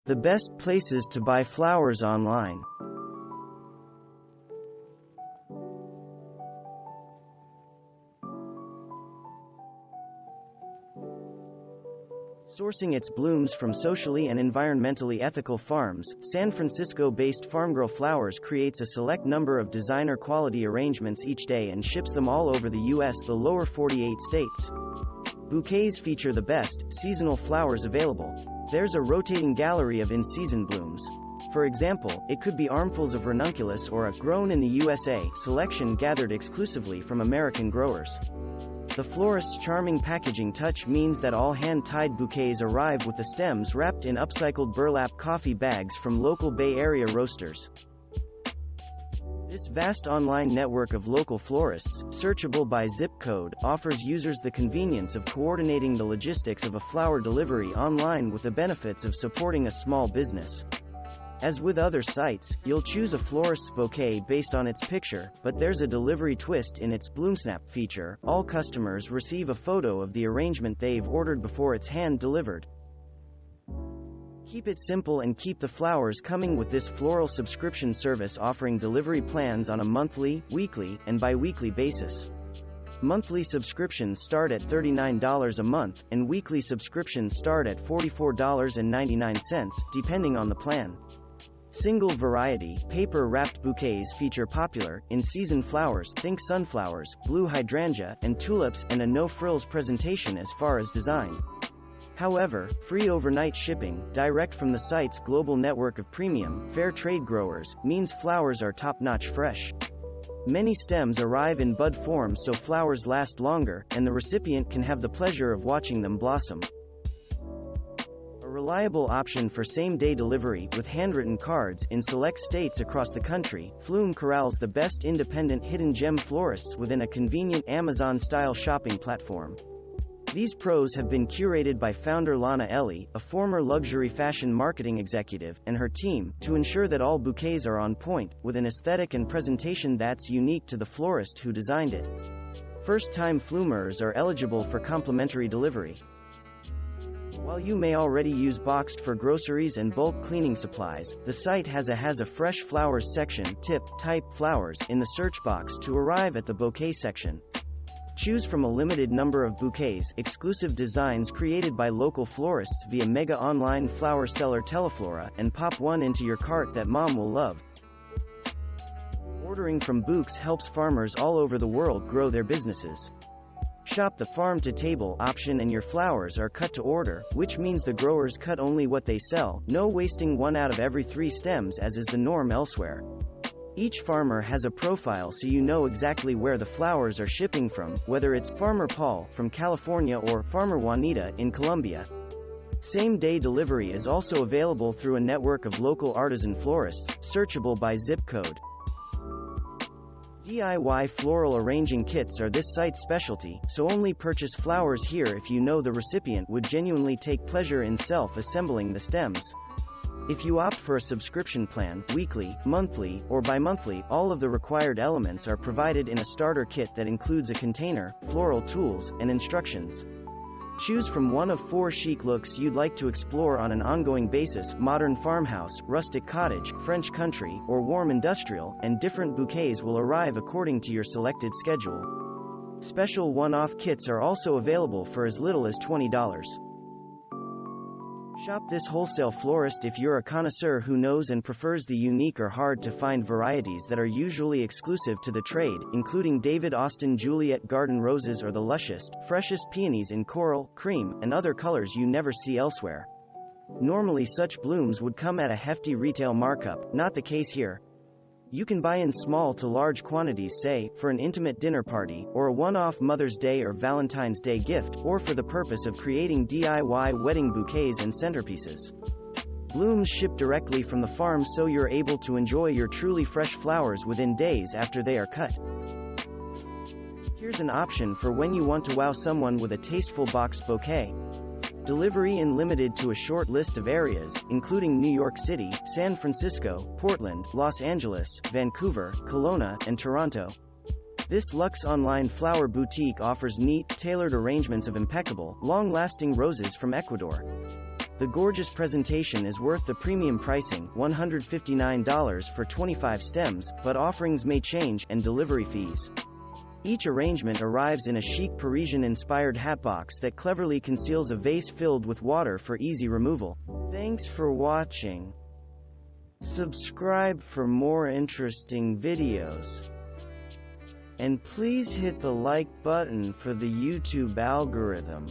The best places to buy flowers online. Sourcing its blooms from socially and environmentally ethical farms, San Francisco-based Farmgirl Flowers creates a select number of designer-quality arrangements each day and ships them all over the U.S. the lower 48 states. Bouquets feature the best, seasonal flowers available. There's a rotating gallery of in-season blooms. For example, it could be armfuls of ranunculus or a grown in the USA selection gathered exclusively from American growers. The florist's charming packaging touch means that all hand-tied bouquets arrive with the stems wrapped in upcycled burlap coffee bags from local Bay Area roasters. This vast online network of local florists, searchable by zip code, offers users the convenience of coordinating the logistics of a flower delivery online with the benefits of supporting a small business. As with other sites, you'll choose a florist's bouquet based on its picture, but there's a delivery twist in its BloomSnap feature. All customers receive a photo of the arrangement they've ordered before it's hand-delivered. Keep it simple and keep the flowers coming with this floral subscription service offering delivery plans on a monthly, weekly, and bi-weekly basis. Monthly subscriptions start at $39 a month, and weekly subscriptions start at $44.99, depending on the plan. Single variety, paper-wrapped bouquets feature popular, in-season flowers, think sunflowers, blue hydrangea, and tulips, and a no-frills presentation as far as design. However, free overnight shipping, direct from the site's global network of premium, fair trade growers, means flowers are top-notch fresh. Many stems arrive in bud form so flowers last longer, and the recipient can have the pleasure of watching them blossom. A reliable option for same-day delivery, with handwritten cards, in select states across the country, Floom corrals the best independent hidden gem florists within a convenient Amazon-style shopping platform. These pros have been curated by founder Lana Ellie, a former luxury fashion marketing executive, and her team, to ensure that all bouquets are on point, with an aesthetic and presentation that's unique to the florist who designed it. First-time Floomers are eligible for complimentary delivery. While you may already use Bouqs for groceries and bulk cleaning supplies, the site has a fresh flowers section, type flowers, in the search box to arrive at the bouquet section. Choose from a limited number of bouquets, exclusive designs created by local florists via mega online flower seller Teleflora, and pop one into your cart that mom will love. Ordering from Bouqs helps farmers all over the world grow their businesses. Shop the farm-to-table option and your flowers are cut to order, which means the growers cut only what they sell, no wasting one out of every 3 stems as is the norm elsewhere. Each farmer has a profile so you know exactly where the flowers are shipping from, whether it's Farmer Paul from California or Farmer Juanita in Colombia. Same-day delivery is also available through a network of local artisan florists, searchable by zip code. DIY floral arranging kits are this site's specialty, so only purchase flowers here if you know the recipient would genuinely take pleasure in self-assembling the stems. If you opt for a subscription plan, weekly, monthly, or bi-monthly, all of the required elements are provided in a starter kit that includes a container, floral tools, and instructions. Choose from one of 4 chic looks you'd like to explore on an ongoing basis: modern farmhouse, rustic cottage, French country, or warm industrial, and different bouquets will arrive according to your selected schedule. Special one-off kits are also available for as little as $20. Shop this wholesale florist if you're a connoisseur who knows and prefers the unique or hard-to-find varieties that are usually exclusive to the trade, including David Austin Juliet garden roses or the lushest, freshest peonies in coral, cream, and other colors you never see elsewhere. Normally such blooms would come at a hefty retail markup, not the case here. You can buy in small to large quantities, say, for an intimate dinner party, or a one-off Mother's Day or Valentine's Day gift, or for the purpose of creating DIY wedding bouquets and centerpieces. Blooms ship directly from the farm so you're able to enjoy your truly fresh flowers within days after they are cut. Here's an option for when you want to wow someone with a tasteful Bouqs bouquet. Delivery in limited to a short list of areas, including New York City, San Francisco, Portland, Los Angeles, Vancouver, Kelowna, and Toronto. This luxe online flower boutique offers neat, tailored arrangements of impeccable, long-lasting roses from Ecuador. The gorgeous presentation is worth the premium pricing, $159 for 25 stems, but offerings may change, and delivery fees. Each arrangement arrives in a chic Parisian-inspired hatbox that cleverly conceals a vase filled with water for easy removal. Thanks for watching. Subscribe for more interesting videos. And please hit the like button for the YouTube algorithm.